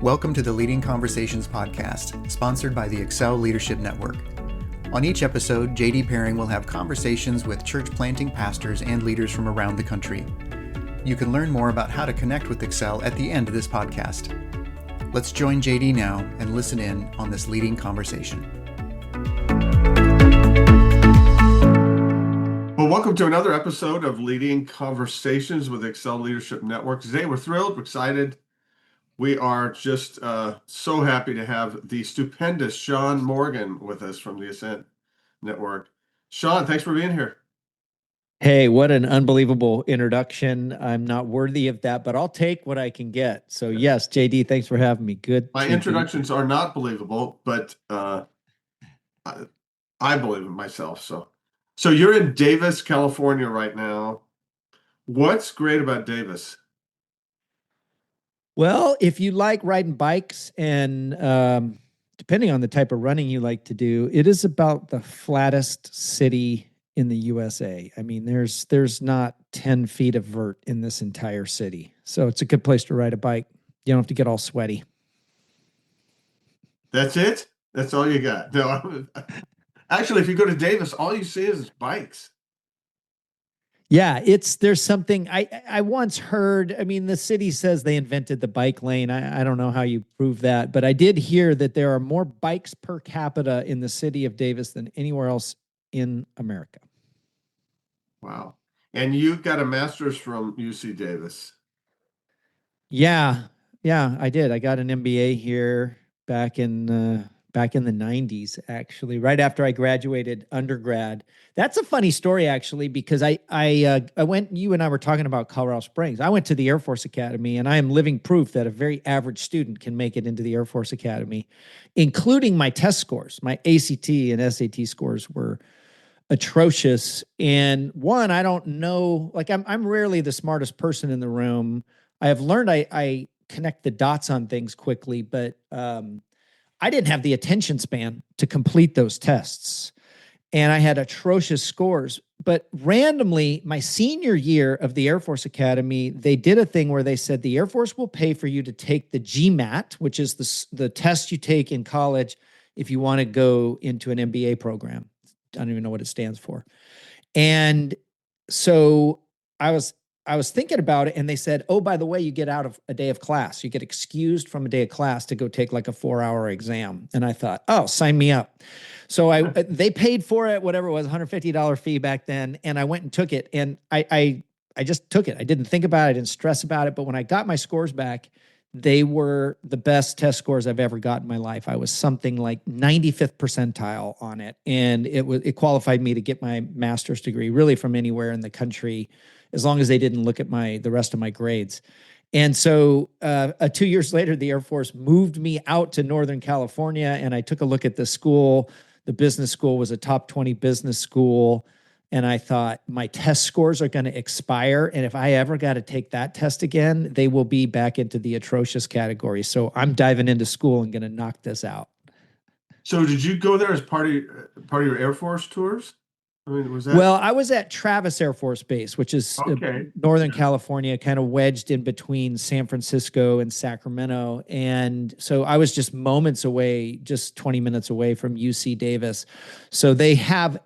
Welcome to the Leading Conversations podcast, sponsored by the Excel Leadership Network. On each episode, JD Pairing will have conversations with church planting pastors and leaders from around the country. You can learn more about how to connect with Excel at the end of this podcast. Let's join JD now and listen in on this leading conversation. Well, welcome to another episode of Leading Conversations with Excel Leadership Network. Today, we're thrilled, we're excited. We are just so happy to have the stupendous Sean Morgan with us from the Ascent Network. Sean, thanks for being here. Hey, what an unbelievable introduction. I'm not worthy of that, but I'll take what I can get. So yes, JD, thanks for having me. Good. My introductions are not believable, but I believe in myself. So you're in Davis, California right now. What's great about Davis? Well, if you like riding bikes and depending on the type of running you like to do, it is about the flattest city in the USA. I mean, there's not 10 feet of vert in this entire city. So it's a good place to ride a bike. You don't have to get all sweaty. That's it? That's all you got? No, actually, if you go to Davis, all you see is bikes. Yeah, there's something I once heard. I mean, the city says they invented the bike lane. I don't know how you prove that, but I did hear that there are more bikes per capita in the city of Davis than anywhere else in America. Wow. And you got a master's from UC Davis. Yeah, I did. I got an MBA here back in the 90s, actually, right after I graduated undergrad. That's a funny story, actually, because I went, you and I were talking about Colorado Springs. I went to the Air Force Academy, and I am living proof that a very average student can make it into the Air Force Academy, including my test scores. My ACT and SAT scores were atrocious. And one, I don't know, like I'm rarely the smartest person in the room. I have learned I connect the dots on things quickly, but I didn't have the attention span to complete those tests. And I had atrocious scores. But randomly, my senior year of the Air Force Academy, they did a thing where they said the Air Force will pay for you to take the GMAT, which is the test you take in college if you want to go into an MBA program. I don't even know what it stands for. And so I was thinking about it, and they said, oh, by the way, you get out of a day of class. You get excused from a day of class to go take like a 4-hour exam. And I thought, oh, sign me up. So they paid for it, whatever it was, $150 fee back then. And I went and took it. And I just took it. I didn't think about it. I didn't stress about it. But when I got my scores back, they were the best test scores I've ever got in my life. I was something like 95th percentile on it. And it qualified me to get my master's degree really from anywhere in the country, as long as they didn't look at the rest of my grades. And so 2 years later, the Air Force moved me out to Northern California, and I took a look at the school. The business school was a top 20 business school. And I thought, my test scores are going to expire. And if I ever got to take that test again, they will be back into the atrocious category. So I'm diving into school and going to knock this out. So did you go there as part of your Air Force tours? I mean, was that? Well, I was at Travis Air Force Base, which is Northern California, kind of wedged in between San Francisco and Sacramento. And so I was just moments away, just 20 minutes away from UC Davis. So they have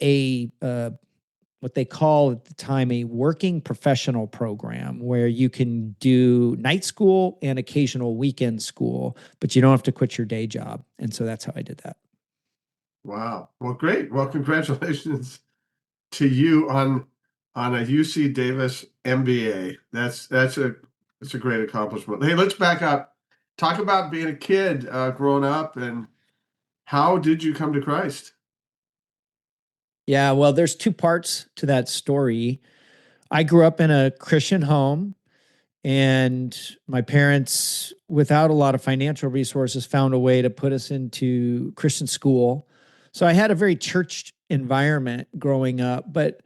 what they call at the time a working professional program, where you can do night school and occasional weekend school, but you don't have to quit your day job. And so that's how I did that. Wow. Well, great. Well, congratulations to you on a UC Davis MBA. That's a great accomplishment. Hey, let's back up. Talk about being a kid growing up, and how did you come to Christ? Yeah, well, there's two parts to that story. I grew up in a Christian home, and my parents, without a lot of financial resources, found a way to put us into Christian school. So I had a very church environment growing up, but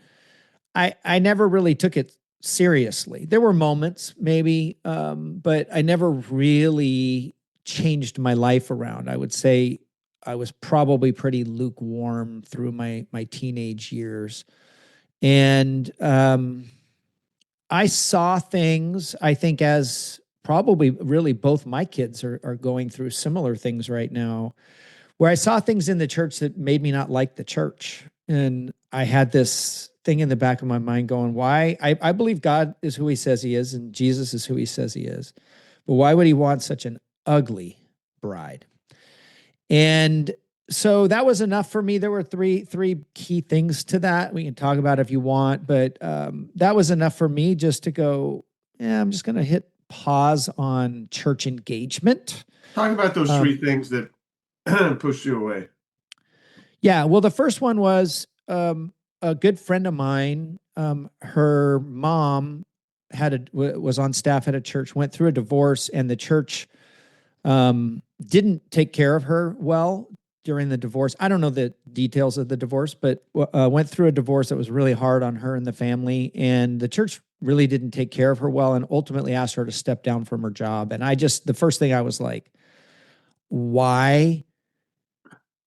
I never really took it seriously. There were moments maybe, but I never really changed my life around. I would say I was probably pretty lukewarm through my teenage years. And I saw things, I think, as probably really both my kids are going through similar things right now, where I saw things in the church that made me not like the church. And I had this thing in the back of my mind going, why? I believe God is who he says he is, and Jesus is who he says he is. But why would he want such an ugly bride? And so that was enough for me. There were three key things to that. We can talk about it if you want, but that was enough for me just to go, yeah, I'm just going to hit pause on church engagement. Talk about those three things that pushed you away. Yeah, well, the first one was a good friend of mine. Her mom was on staff at a church, went through a divorce, and the church didn't take care of her well during the divorce. I don't know the details of the divorce, but went through a divorce that was really hard on her and the family, and the church really didn't take care of her well, and ultimately asked her to step down from her job. And the first thing I was like, why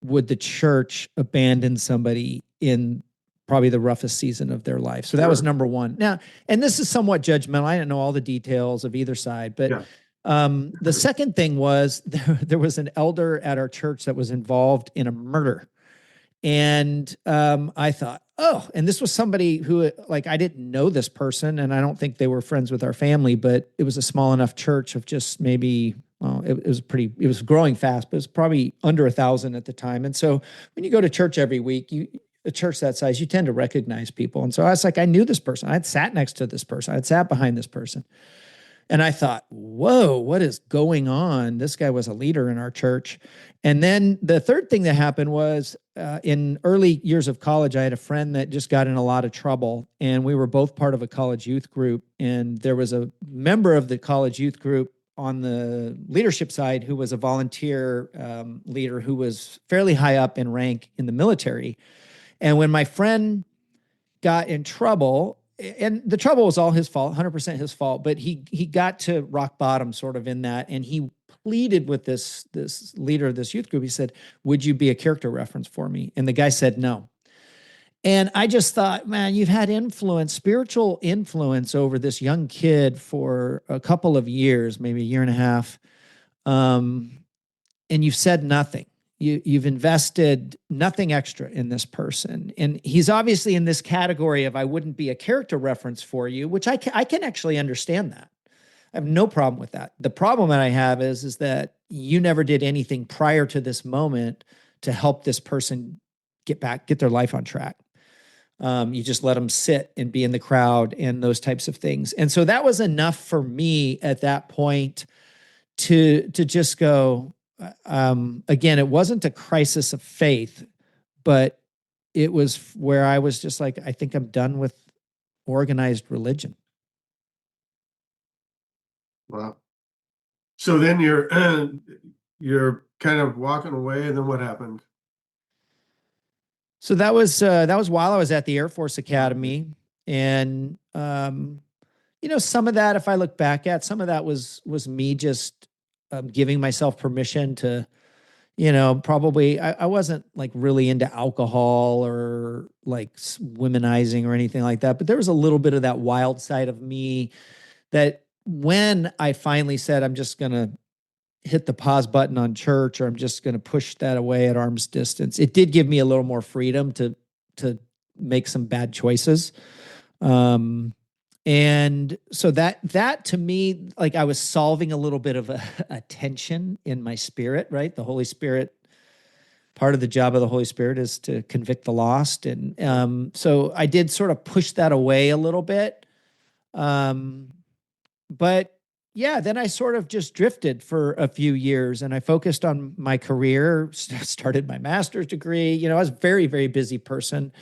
would the church abandon somebody in probably the roughest season of their life? So that was number one. Now, and this is somewhat judgmental. I didn't know all the details of either side, but the second thing was there was an elder at our church that was involved in a murder. And I thought, oh, and this was somebody who, like, I didn't know this person, and I don't think they were friends with our family, but it was a small enough church of just maybe, well, it was growing fast, but it was probably under 1,000 at the time. And so when you go to church every week, a church that size, you tend to recognize people. And so I was like, I knew this person. I'd sat next to this person. I'd sat behind this person. And I thought, whoa, what is going on? This guy was a leader in our church. And then the third thing that happened was in early years of college, I had a friend that just got in a lot of trouble. And we were both part of a college youth group. And there was a member of the college youth group on the leadership side who was a volunteer leader who was fairly high up in rank in the military. And when my friend got in trouble, and the trouble was all his fault, 100% his fault, but he got to rock bottom sort of in that, and he pleaded with this leader of this youth group. He said, would you be a character reference for me? And the guy said no. And I just thought, man, you've had spiritual influence over this young kid for a couple of years, maybe a year and a half, and you've said nothing. You've invested nothing extra in this person. And he's obviously in this category of, I wouldn't be a character reference for you, which I can actually understand that. I have no problem with that. The problem that I have is that you never did anything prior to this moment to help this person get their life on track. You just let them sit and be in the crowd and those types of things. And so that was enough for me at that point to just go, again, it wasn't a crisis of faith, but it was where I was just like, I think I'm done with organized religion. Wow. So then you're kind of walking away, and then what happened? So that was while I was at the Air Force Academy, and some of that, if I look back at, some of that was me just giving myself permission to, probably I wasn't like really into alcohol or like womanizing or anything like that, but there was a little bit of that wild side of me that when I finally said, I'm just going to hit the pause button on church, or I'm just going to push that away at arm's distance, it did give me a little more freedom to make some bad choices. And so that to me, like, I was solving a little bit of a tension in my spirit, right? The Holy Spirit, part of the job of the Holy Spirit is to convict the lost. And so I did sort of push that away a little bit. But yeah, then I sort of just drifted for a few years, and I focused on my career, started my master's degree. I was a very, very busy person.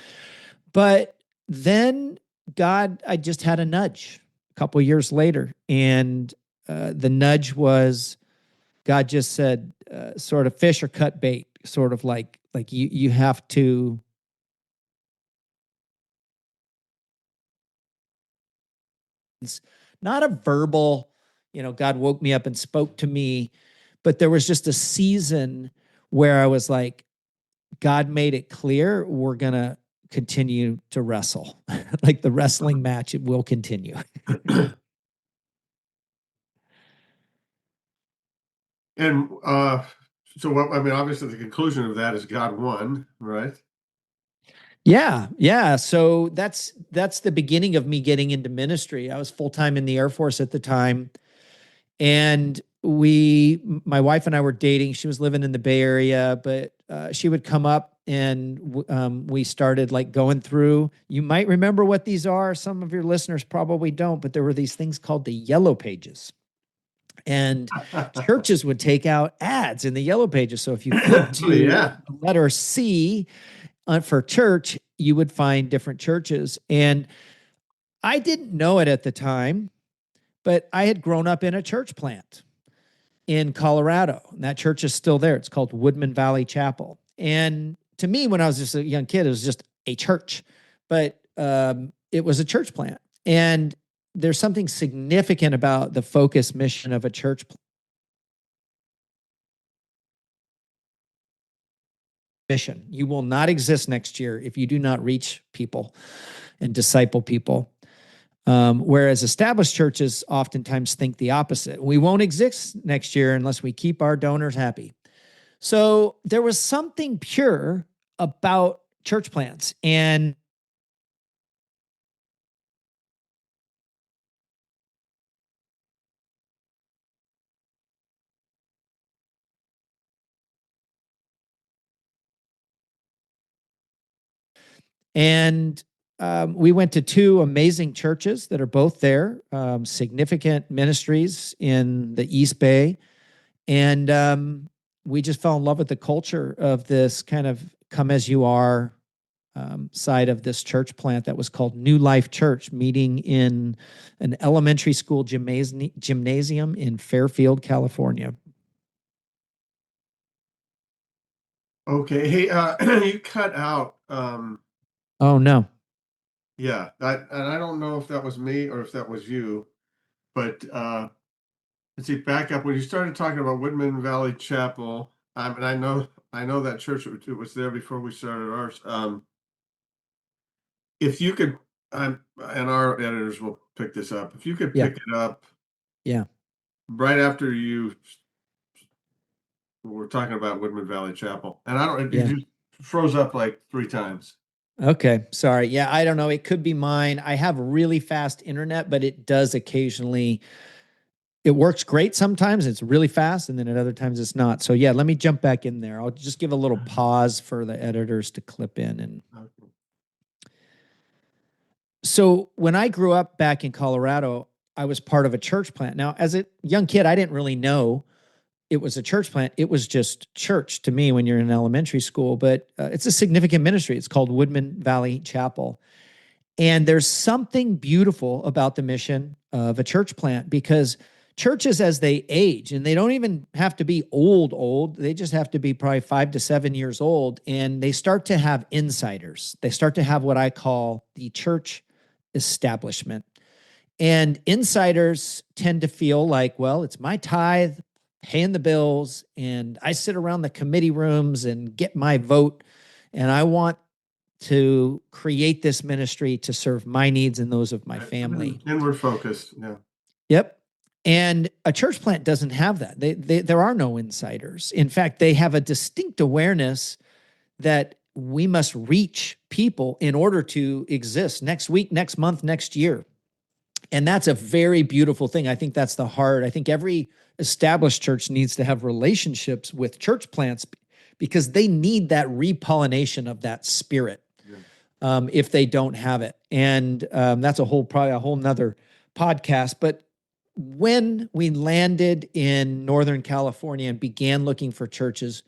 But then I just had a nudge a couple of years later. And the nudge was, God just said, sort of fish or cut bait, sort of like you have to. It's not a verbal, God woke me up and spoke to me, but there was just a season where I was like, God made it clear we're going to continue to wrestle. Like the wrestling match, it will continue. And so what, I mean, obviously the conclusion of that is God won, right? Yeah, yeah. So that's the beginning of me getting into ministry. I was full time in the Air Force at the time, and my wife and I were dating. She was living in the Bay Area, but she would come up, and we started like going through. You might remember what these are. Some of your listeners probably don't, but there were these things called the Yellow Pages, and churches would take out ads in the Yellow Pages. So if you flip to Yeah. the letter C for church, you would find different churches. And I didn't know it at the time, but I had grown up in a church plant in Colorado. And that church is still there. It's called Woodman Valley Chapel. And to me, when I was just a young kid, it was just a church, but it was a church plant. And there's something significant about the focus mission of a church mission. You will not exist next year if you do not reach people and disciple people. Whereas established churches oftentimes think the opposite. We won't exist next year unless we keep our donors happy. So there was something pure about church plants. And we went to two amazing churches that are both there, significant ministries in the East Bay. And we just fell in love with the culture of this kind of come as you are side of this church plant that was called New Life Church, meeting in an elementary school gymnasium in Fairfield, California. Okay. Hey, you cut out. Oh, no. Yeah, and I don't know if that was me or if that was you, but let's see, back up when you started talking about Woodman Valley Chapel. And I know that church, it was there before we started ours. If you could, and our editors will pick this up. If you could Yeah. pick it up Yeah. right after you were talking about Woodman Valley Chapel, and I don't, Yeah. you just froze up like 3 times. Okay. Sorry. Yeah. I don't know. It could be mine. I have really fast internet, but it does occasionally. It works great sometimes. It's really fast. And then at other times it's not. So yeah, let me jump back in there. I'll just give a little pause for the editors to clip in. And Okay. so when I grew up back in Colorado, I was part of a church plant. Now, as a young kid, I didn't really know it was a church plant. It was just church to me when you're in elementary school, but it's a significant ministry. It's called Woodman Valley Chapel. And there's something beautiful about the mission of a church plant because churches, as they age, and they don't even have to be old, they just have to be probably 5 to 7 years old, and they start to have insiders. They start to have what I call the church establishment. And insiders tend to feel like, well, it's my tithe, paying the bills, and I sit around the committee rooms and get my vote, and I want to create this ministry to serve my needs and those of my family. Inward focused. Yeah. Yep. And a church plant doesn't have that. There are no insiders. In fact, they have a distinct awareness that we must reach people in order to exist next week, next month, next year. And that's a very beautiful thing. I think that's the heart. I think every established church needs to have relationships with church plants because they need that repollination of that spirit. If they don't have it. And that's probably a whole nother podcast. But when we landed in Northern California and began looking for churches,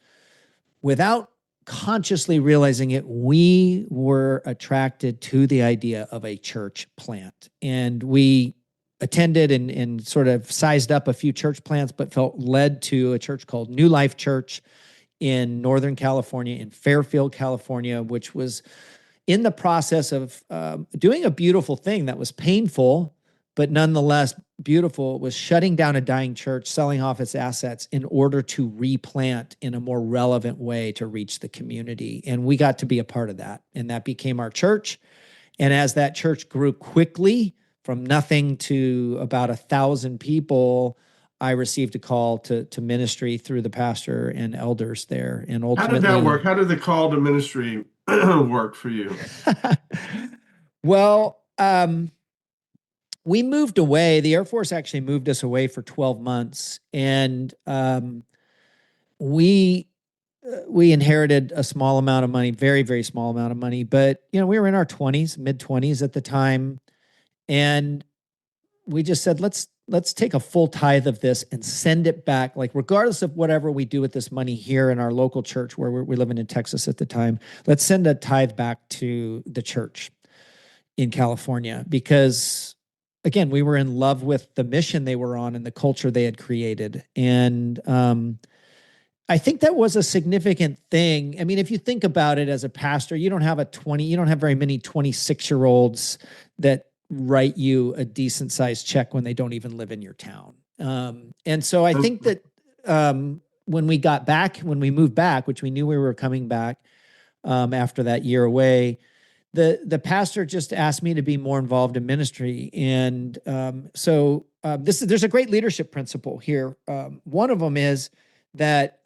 without consciously realizing it, we were attracted to the idea of a church plant. And we attended and sort of sized up a few church plants, but felt led to a church called New Life Church in Northern California, in Fairfield, California, which was in the process of doing a beautiful thing that was painful, but nonetheless beautiful, was shutting down a dying church, selling off its assets in order to replant in a more relevant way to reach the community. And we got to be a part of that. And that became our church. And as that church grew quickly from nothing to about 1,000 people, I received a call to ministry through the pastor and elders there. And How did that ultimately, work? How did the call to ministry work for you? well, we moved away. The Air Force actually moved us away for 12 months. And we inherited a small amount of money, very, very small amount of money. But, we were in our 20s, mid 20s at the time. And we just said, let's take a full tithe of this and send it back. Like, regardless of whatever we do with this money here in our local church, where we're living in Texas at the time, let's send a tithe back to the church in California, because again, we were in love with the mission they were on and the culture they had created. And I think that was a significant thing. I mean, if you think about it as a pastor, you don't have very many 26-year-olds that write you a decent sized check when they don't even live in your town. And so I think that when we moved back, which we knew we were coming back after that year away, the pastor just asked me to be more involved in ministry. And there's a great leadership principle here. One of them is that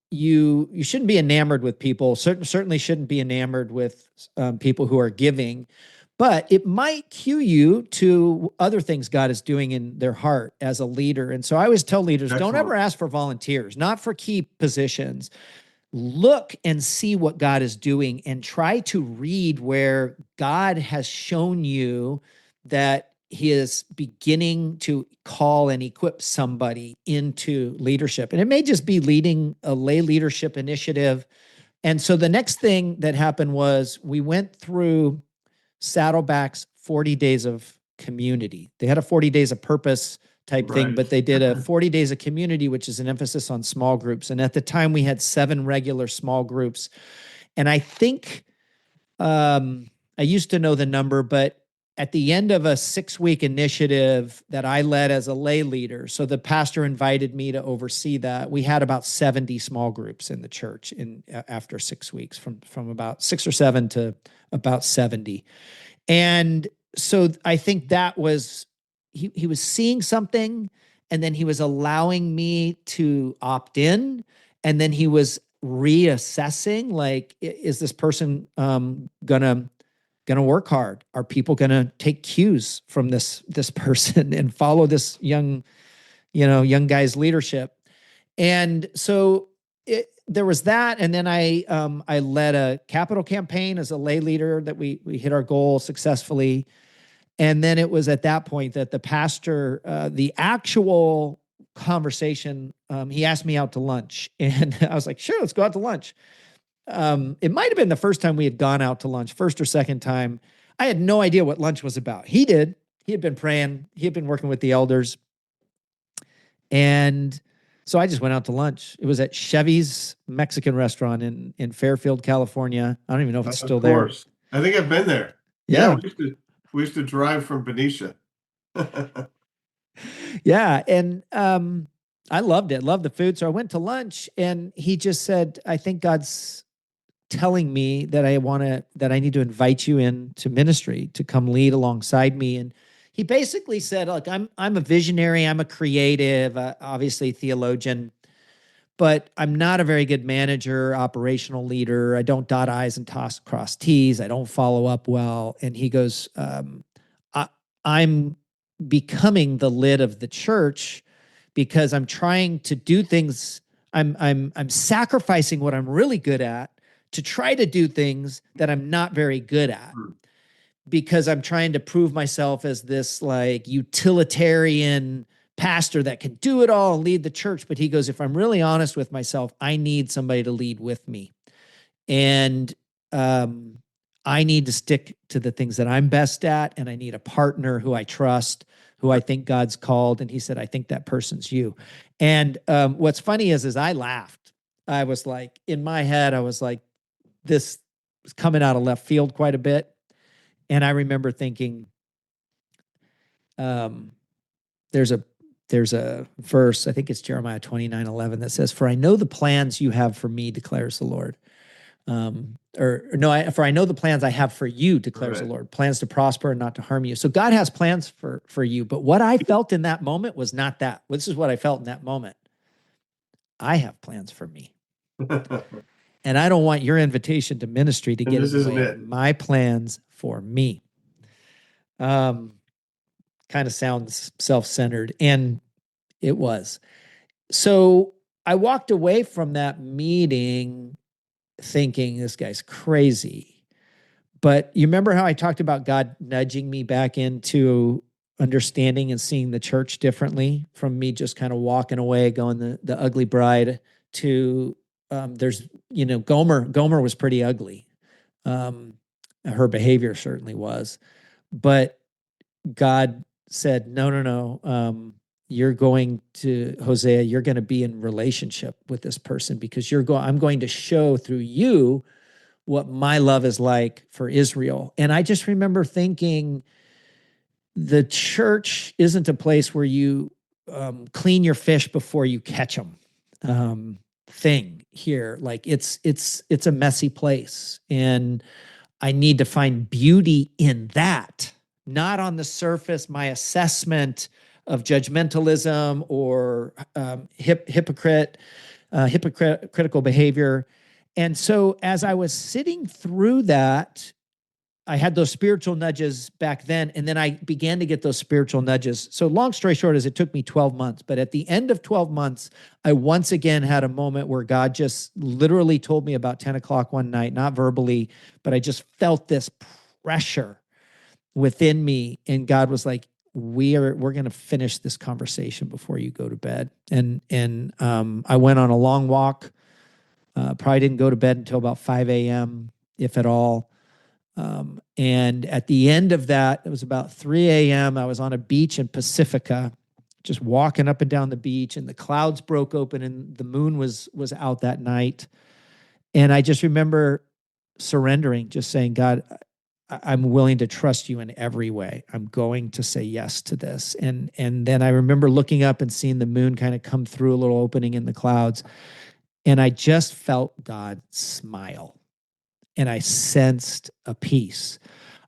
you shouldn't be enamored with people. Certainly shouldn't be enamored with people who are giving, but it might cue you to other things God is doing in their heart as a leader. And so I always tell leaders, Excellent. Don't ever ask for volunteers, not for key positions. Look and see what God is doing and try to read where God has shown you that he is beginning to call and equip somebody into leadership. And it may just be leading a lay leadership initiative. And so the next thing that happened was we went through Saddleback's 40 days of community. They had a 40 days of purpose type thing, but they did a 40 days of community, which is an emphasis on small groups. And at the time we had 7 regular small groups. And I think, I used to know the number, but at the end of a 6-week initiative that I led as a lay leader, so the pastor invited me to oversee that, we had about 70 small groups in the church after 6 weeks, from about 6 or 7 to about 70. And so I think that was, he was seeing something, and then he was allowing me to opt in, and then he was reassessing, like, is this person gonna work hard? Are people gonna take cues from this person and follow this young guy's leadership? And so there was that. And then I led a capital campaign as a lay leader that we hit our goal successfully. And then it was at that point that the pastor, the actual conversation, he asked me out to lunch, and I was like, sure, let's go out to lunch. It might've been the first time we had gone out to lunch, first or second time. I had no idea what lunch was about. He did. He had been praying. He had been working with the elders. And so I just went out to lunch. It was at Chevy's Mexican restaurant in Fairfield, California. I don't even know if it's still there. I think I've been there. Yeah. We used to drive from Benicia. Yeah. And I loved it. Loved the food. So I went to lunch, and he just said, I think God's telling me that I need to invite you into ministry to come lead alongside me. And he basically said, look, I'm a visionary. I'm a creative, obviously theologian, but I'm not a very good manager, operational leader. I don't dot I's and cross T's. I don't follow up well. And he goes, I'm becoming the lid of the church because I'm trying to do things. I'm sacrificing what I'm really good at to try to do things that I'm not very good at, because I'm trying to prove myself as this like utilitarian pastor that can do it all and lead the church. But he goes, if I'm really honest with myself, I need somebody to lead with me. And I need to stick to the things that I'm best at. And I need a partner who I trust, who I think God's called. And he said, I think that person's you. And what's funny is I laughed. I was like, in my head, I was like, this was coming out of left field quite a bit. And I remember thinking, there's a verse, I think it's Jeremiah 29:11, that says, for I know the plans you have for me, declares the Lord. For I know the plans I have for you, declares the Right. Lord, plans to prosper and not to harm you. So God has plans for you. But what I felt in that moment was not that. This is what I felt in that moment. I have plans for me. And I don't want your invitation to ministry to get in the way of my plans for me. Kind of sounds self-centered, and it was. So I walked away from that meeting thinking, this guy's crazy. But you remember how I talked about God nudging me back into understanding and seeing the church differently, from me just kind of walking away, going the ugly bride, to Gomer was pretty ugly. Her behavior certainly was, but God said, no. You're going to, Hosea, you're going to be in relationship with this person, because I'm going to show through you what my love is like for Israel. And I just remember thinking, the church isn't a place where you clean your fish before you catch them thing here. Like it's a messy place. And I need to find beauty in that, not on the surface, my assessment of judgmentalism or hypocritical behavior. And so as I was sitting through that, I had those spiritual nudges back then, and then I began to get those spiritual nudges. So long story short is, it took me 12 months, but at the end of 12 months, I once again had a moment where God just literally told me about 10 o'clock one night, not verbally, but I just felt this pressure within me. And God was like, we're going to finish this conversation before you go to bed. And I went on a long walk, probably didn't go to bed until about 5 a.m., if at all. And at the end of that, it was about 3 a.m. I was on a beach in Pacifica, just walking up and down the beach, and the clouds broke open and the moon was out that night. And I just remember surrendering, just saying, God, I'm willing to trust you in every way. I'm going to say yes to this. And then I remember looking up and seeing the moon kind of come through a little opening in the clouds. And I just felt God smile. And I sensed a peace.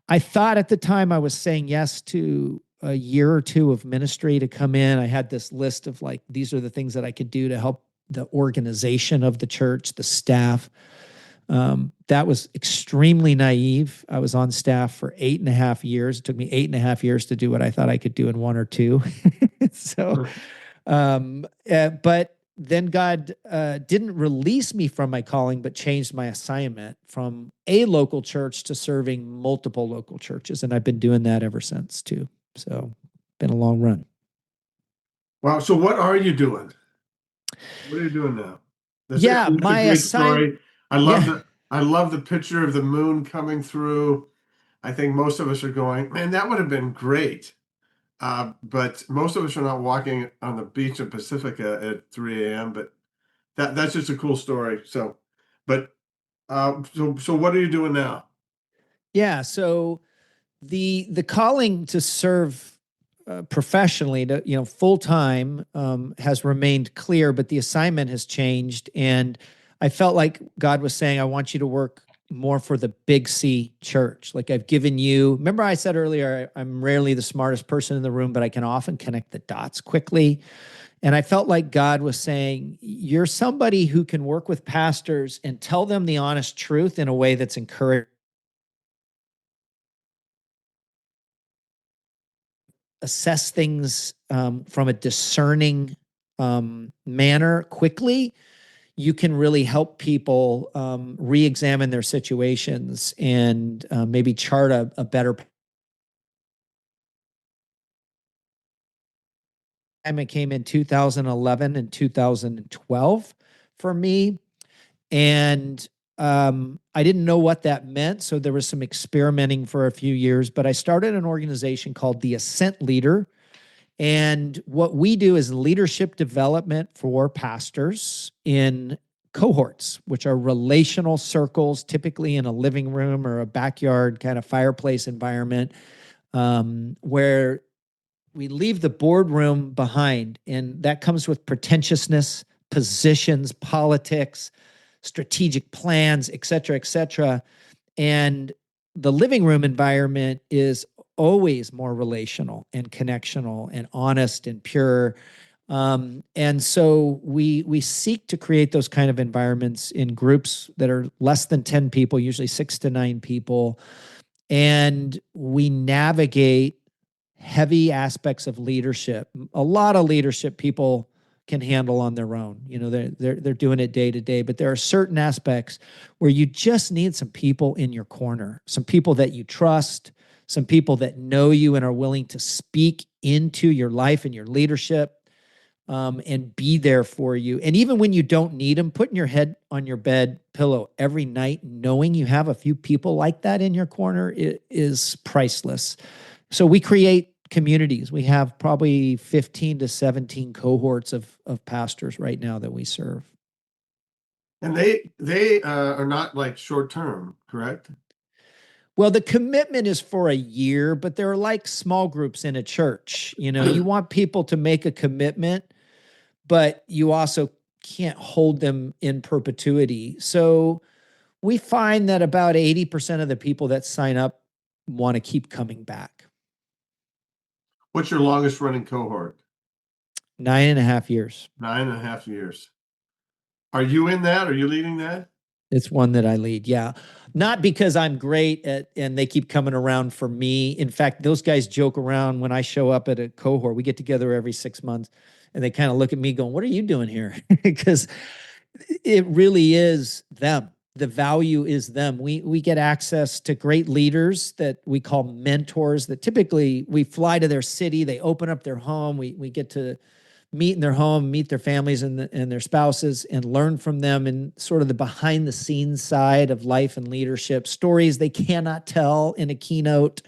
I thought at the time I was saying yes to a year or two of ministry to come in. I had this list of like, these are the things that I could do to help the organization of the church, the staff. That was extremely naive. I was on staff for 8.5 years. It took me 8.5 years to do what I thought I could do in 1 or 2. But then God didn't release me from my calling, but changed my assignment from a local church to serving multiple local churches. And I've been doing that ever since too. So been a long run. Wow. So what are you doing? What are you doing now? That's a great story. I love the picture of the moon coming through. I think most of us are going, man, that would have been great. But most of us are not walking on the beach of Pacifica at 3 a.m. But that's just a cool story. So what are you doing now? Yeah. So the calling to serve professionally, to full time, has remained clear, but the assignment has changed. And I felt like God was saying, I want you to work more for the Big C church. Like I've given you, remember I said earlier, I'm rarely the smartest person in the room, but I can often connect the dots quickly. And I felt like God was saying, you're somebody who can work with pastors and tell them the honest truth in a way that's encouraging. Assess things from a discerning manner quickly. You can really help people re-examine their situations and maybe chart a better path. It came in 2011 and 2012 for me. And I didn't know what that meant. So there was some experimenting for a few years, but I started an organization called the Ascent Leader. And what we do is leadership development for pastors in cohorts, which are relational circles, typically in a living room or a backyard kind of fireplace environment, where we leave the boardroom behind. And that comes with pretentiousness, positions, politics, strategic plans, et cetera, et cetera. And the living room environment is always more relational and connectional and honest and pure. And so we seek to create those kind of environments in groups that are less than 10 people, usually 6 to 9 people. And we navigate heavy aspects of leadership. A lot of leadership people can handle on their own. They're doing it day to day, but there are certain aspects where you just need some people in your corner, some people that you trust, some people that know you and are willing to speak into your life and your leadership, and be there for you. And even when you don't need them, putting your head on your bed pillow every night, knowing you have a few people like that in your corner, is priceless. So we create communities. We have probably 15 to 17 cohorts of pastors right now that we serve. And they are not like short term, correct? Well, the commitment is for a year, but they're like small groups in a church. You want people to make a commitment, but you also can't hold them in perpetuity. So we find that about 80% of the people that sign up want to keep coming back. What's your longest running cohort? 9.5 years. 9.5 years. Are you in that? Are you leading that? It's one that I lead. Yeah. Not because I'm great at, and they keep coming around for me. In fact, those guys joke around when I show up at a cohort. We get together every 6 months and they kind of look at me going, "What are you doing here?" Because it really is them. The value is them. We get access to great leaders that we call mentors, that typically we fly to their city. They open up their home. We get to meet in their home, meet their families and their spouses, and learn from them in sort of the behind the scenes side of life and leadership, stories they cannot tell in a keynote,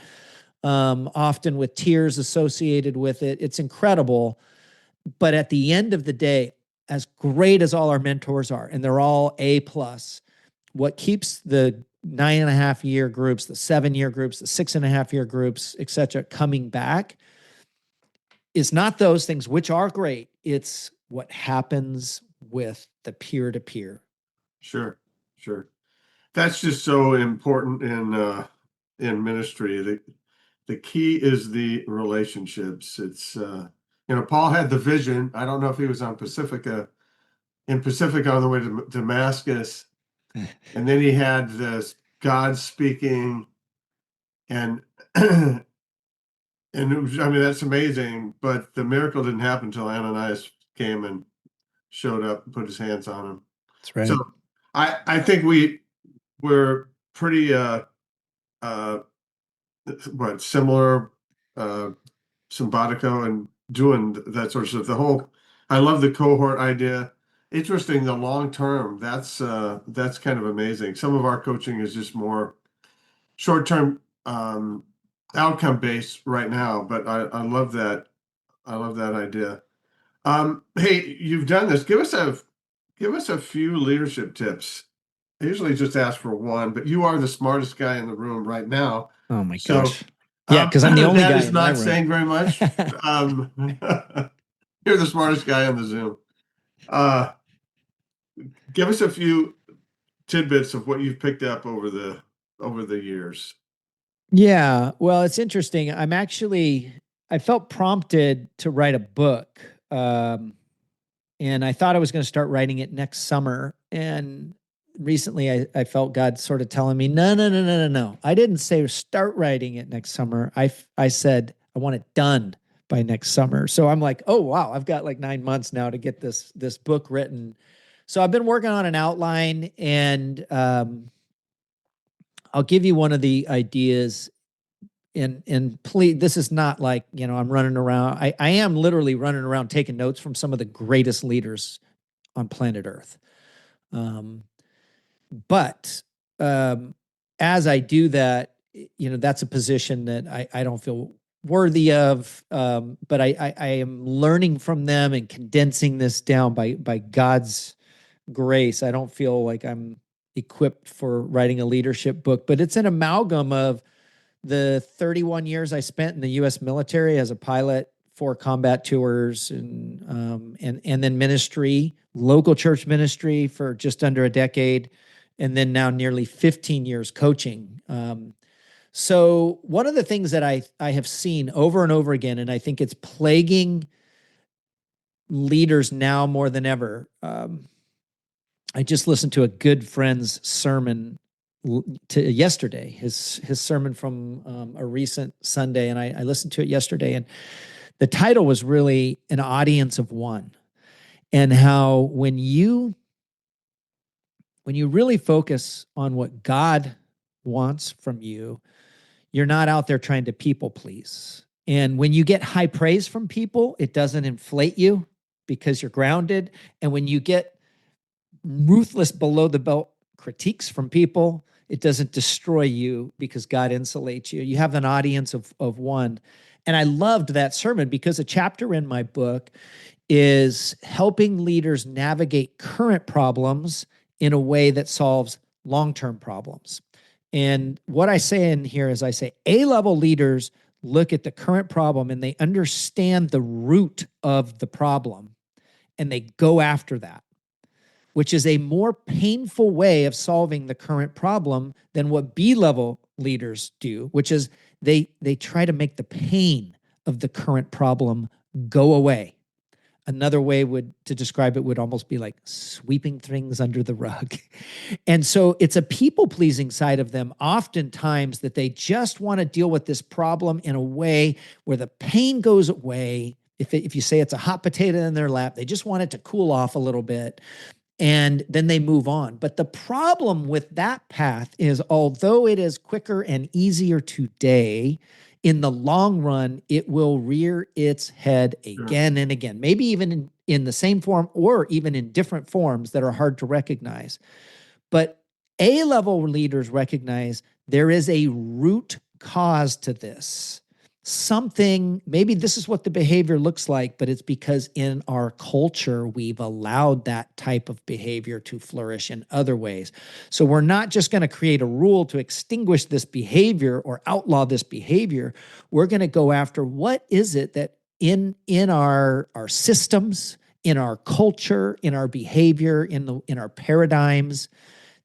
often with tears associated with it. It's incredible. But at the end of the day, as great as all our mentors are, and they're all A+, what keeps the 9.5 year groups, the 7-year groups, the 6.5 year groups, et cetera, coming back is not those things, which are great. It's what happens with the peer-to-peer. Sure. That's just so important in ministry. The key is the relationships. It's Paul had the vision. I don't know if he was on Pacifica on the way to Damascus, and then he had this God speaking, and and it was, that's amazing. But the miracle didn't happen until Ananias came and showed up and put his hands on him. That's right. So I think we're pretty similar, simpatico, and doing that sort of stuff. I love the cohort idea. Interesting, the long term. That's kind of amazing. Some of our coaching is just more short term, outcome based right now, but I love that. I love that idea. Hey, you've done this. Give us a few leadership tips. I usually just ask for one, but you are the smartest guy in the room right now. Oh my So, gosh. Yeah, because I'm the only that guy is in my not room. saying very much. You're the smartest guy on the Zoom. Give us a few tidbits of what you've picked up over the years. Yeah, well, it's interesting. I felt prompted to write a book. And I thought I was going to start writing it next summer. And recently I felt God sort of telling me, no. I didn't say start writing it next summer. I said, I want it done by next summer. So I'm like, oh, wow, I've got like 9 months now to get this book written. So I've been working on an outline, and I'll give you one of the ideas. And please, this is not like, I'm running around. I am literally running around taking notes from some of the greatest leaders on planet Earth. But as I do that, that's a position that I don't feel worthy of. But I am learning from them and condensing this down by God's grace. I don't feel like I'm equipped for writing a leadership book, but it's an amalgam of the 31 years I spent in the U.S. military as a pilot, for combat tours and then ministry, local church ministry for just under a decade, and then now nearly 15 years coaching. So one of the things that I have seen over and over again, and I think it's plaguing leaders now more than ever. I just listened to a good friend's sermon yesterday, his sermon from a recent Sunday, and I listened to it yesterday, and the title was really An Audience of One, and how when you really focus on what God wants from you, you're not out there trying to people please. And when you get high praise from people, it doesn't inflate you because you're grounded. And when you get ruthless below the belt critiques from people, it doesn't destroy you because God insulates you. You have an audience of one. And I loved that sermon because a chapter in my book is helping leaders navigate current problems in a way that solves long-term problems. And what I say in here is I say A-level leaders look at the current problem and they understand the root of the problem and they go after that, which is a more painful way of solving the current problem than what B-level leaders do, which is they try to make the pain of the current problem go away. Another way to describe it would almost be like sweeping things under the rug. And so it's a people-pleasing side of them oftentimes that they just want to deal with this problem in a way where the pain goes away. If you say it's a hot potato in their lap, they just want it to cool off a little bit, and then they move on. But the problem with that path is, although it is quicker and easier today, in the long run, it will rear its head again and again, maybe even in the same form or even in different forms that are hard to recognize. But A-level leaders recognize there is a root cause to this. Something, maybe this is what the behavior looks like, but it's because in our culture, we've allowed that type of behavior to flourish in other ways. So we're not just going to create a rule to extinguish this behavior or outlaw this behavior. We're going to go after what is it that in our systems, in our culture, in our behavior, in our paradigms,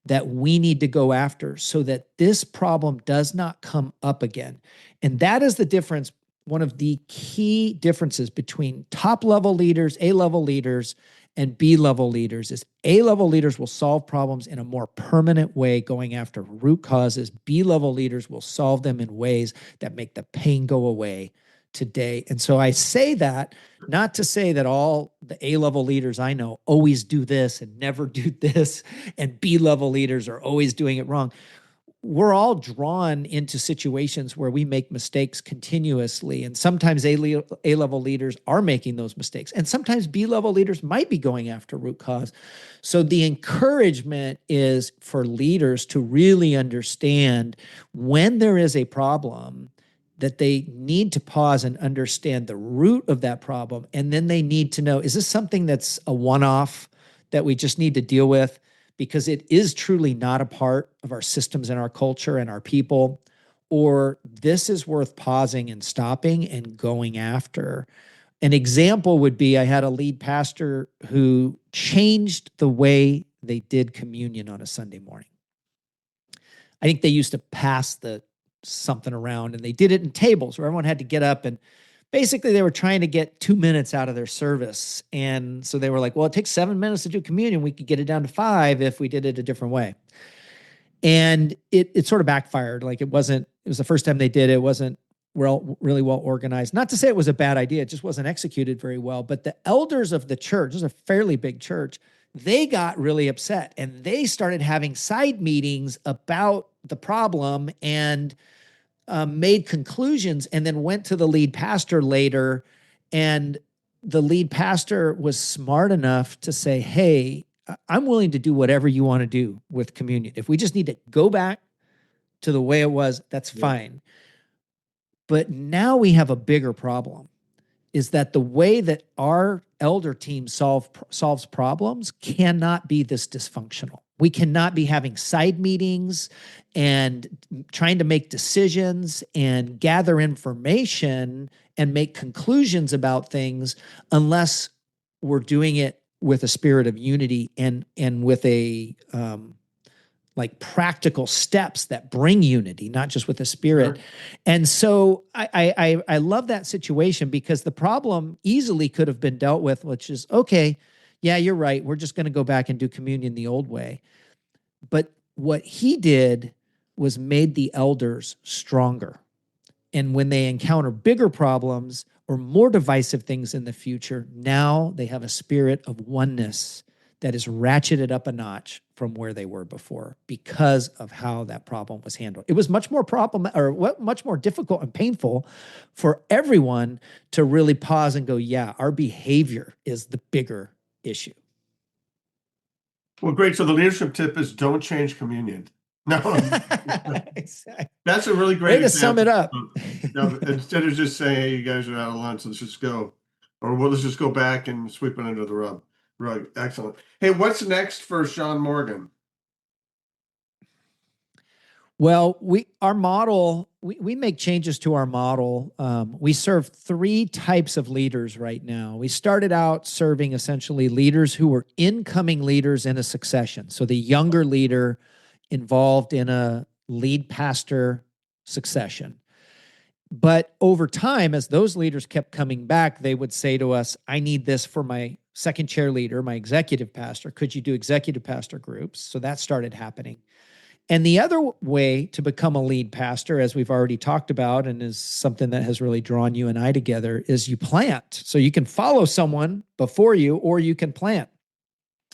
that we need to go after so that this problem does not come up again. And that is the difference, one of the key differences between top-level leaders, A-level leaders, and B-level leaders is A-level leaders will solve problems in a more permanent way, going after root causes. B-level leaders will solve them in ways that make the pain go away today. And so I say that not to say that all the A-level leaders I know always do this and never do this, and B-level leaders are always doing it wrong. We're all drawn into situations where we make mistakes continuously, and sometimes A-level leaders are making those mistakes, and sometimes B-level leaders might be going after root cause. So the encouragement is for leaders to really understand when there is a problem, that they need to pause and understand the root of that problem. And then they need to know, is this something that's a one-off that we just need to deal with because it is truly not a part of our systems and our culture and our people? Or this is worth pausing and stopping and going after. An example would be I had a lead pastor who changed the way they did communion on a Sunday morning. I think they used to pass something around, and they did it in tables where everyone had to get up, and basically they were trying to get 2 minutes out of their service. And so they were like, well, it takes 7 minutes to do communion. We could get it down to 5 if we did it a different way. And it sort of backfired. Like it was the first time they did it. It wasn't really well organized. Not to say it was a bad idea. It just wasn't executed very well. But the elders of the church, this is a fairly big church, they got really upset and they started having side meetings about the problem and made conclusions, and then went to the lead pastor later. And the lead pastor was smart enough to say, hey, I'm willing to do whatever you want to do with communion. If we just need to go back to the way it was, that's fine. But now we have a bigger problem, is that the way that our elder team solves problems cannot be this dysfunctional. We cannot be having side meetings and trying to make decisions and gather information and make conclusions about things unless we're doing it with a spirit of unity and with a like practical steps that bring unity, not just with the spirit. Sure. And so I love that situation, because the problem easily could have been dealt with, which is, okay, yeah, you're right, we're just going to go back and do communion the old way. But what he did was made the elders stronger. And when they encounter bigger problems or more divisive things in the future, now they have a spirit of oneness that is ratcheted up a notch from where they were before, because of how that problem was handled. It was much more much more difficult and painful for everyone to really pause and go, yeah, our behavior is the bigger issue. Well, great. So the leadership tip is don't change communion. No, Exactly. that's a really great Way to sum it up. Instead of just saying, "Hey, you guys are out of lunch, let's just go," or "Well, let's just go back and sweep it under the rug." Excellent. Hey, what's next for Sean Morgan? Well, we make changes to our model. We serve three types of leaders right now. We started out serving essentially leaders who were incoming leaders in a succession. So the younger leader involved in a lead pastor succession. But over time, as those leaders kept coming back, they would say to us, I need this for my second chair leader, my executive pastor. Could you do executive pastor groups? So that started happening. And the other way to become a lead pastor, as we've already talked about, and is something that has really drawn you and I together, is you plant. So you can follow someone before you, or you can plant.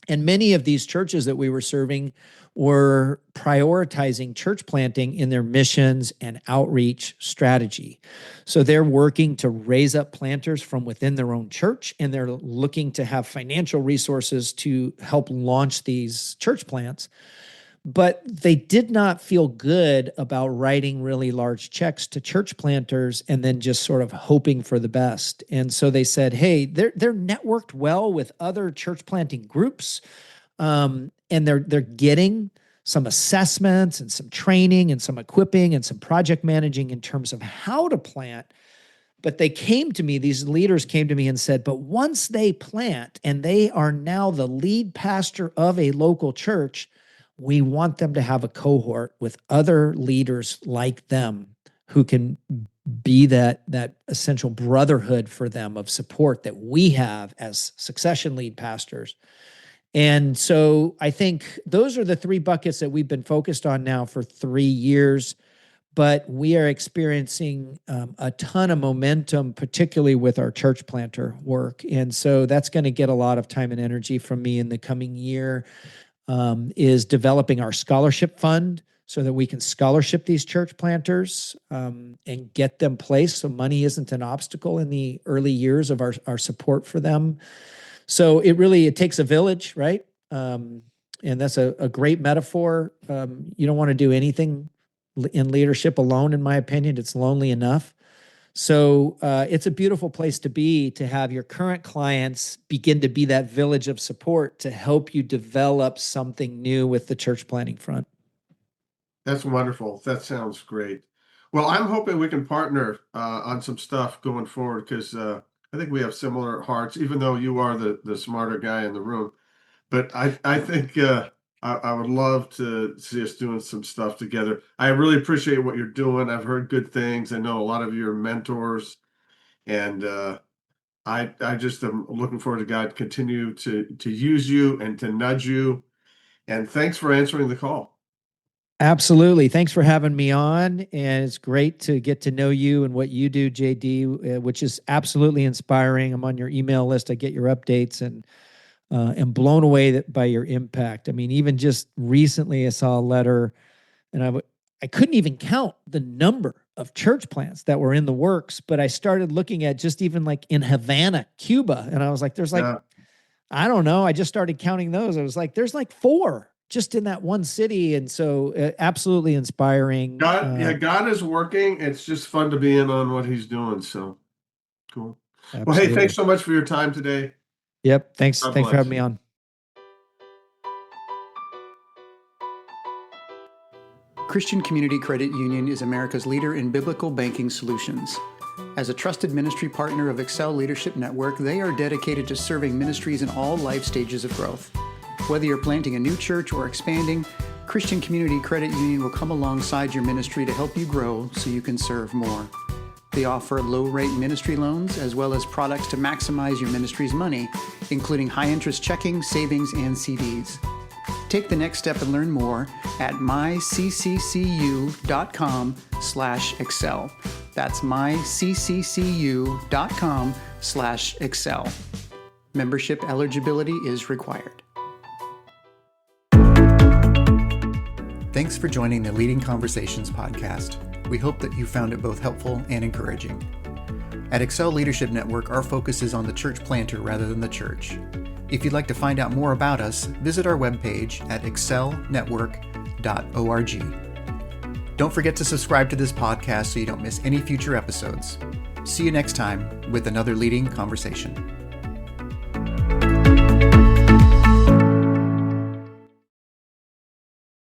And many of these churches that we were serving were prioritizing church planting in their missions and outreach strategy. So they're working to raise up planters from within their own church, and they're looking to have financial resources to help launch these church plants. But they did not feel good about writing really large checks to church planters and then just sort of hoping for the best. And so they said, hey, they're networked well with other church planting groups, and they're getting some assessments and some training and some equipping and some project managing in terms of how to plant. But they came to me, these leaders came to me and said, but once they plant and they are now the lead pastor of a local church, we want them to have a cohort with other leaders like them who can be that essential brotherhood for them of support that we have as succession lead pastors. And so I think those are the three buckets that we've been focused on now for 3 years. But we are experiencing a ton of momentum, particularly with our church planter work. And so that's going to get a lot of time and energy from me in the coming year. Is developing our scholarship fund so that we can scholarship these church planters and get them placed so money isn't an obstacle in the early years of our support for them. So it takes a village, right? And that's a great metaphor. You don't want to do anything in leadership alone, in my opinion. It's lonely enough. So it's a beautiful place to be, to have your current clients begin to be that village of support to help you develop something new with the church planting front. That's wonderful. That sounds great. Well, I'm hoping we can partner on some stuff going forward, because I think we have similar hearts, even though you are the smarter guy in the room. But I think I would love to see us doing some stuff together. I really appreciate what you're doing. I've heard good things. I know a lot of your mentors, and I just am looking forward to God continue to use you and to nudge you. And thanks for answering the call. Absolutely. Thanks for having me on. And it's great to get to know you and what you do, JD, which is absolutely inspiring. I'm on your email list. I get your updates and am blown away by your impact. I mean, even just recently, I saw a letter, and I couldn't even count the number of church plants that were in the works, but I started looking at just even like in Havana, Cuba, and I was like, there's like, I don't know. I just started counting those. I was like, there's like 4 just in that one city. And so absolutely inspiring. God is working. It's just fun to be in on what he's doing. So cool. Absolutely. Well, hey, thanks so much for your time today. Yep. Thanks for having me on. Christian Community Credit Union is America's leader in biblical banking solutions. As a trusted ministry partner of Excel Leadership Network, they are dedicated to serving ministries in all life stages of growth. Whether you're planting a new church or expanding, Christian Community Credit Union will come alongside your ministry to help you grow so you can serve more. They offer low-rate ministry loans as well as products to maximize your ministry's money, including high-interest checking, savings, and CDs. Take the next step and learn more at mycccu.com/excel. That's mycccu.com/excel. Membership eligibility is required. Thanks for joining the Leading Conversations podcast. We hope that you found it both helpful and encouraging. At Excel Leadership Network, our focus is on the church planter rather than the church. If you'd like to find out more about us, visit our webpage at excelnetwork.org. Don't forget to subscribe to this podcast so you don't miss any future episodes. See you next time with another Leading Conversation.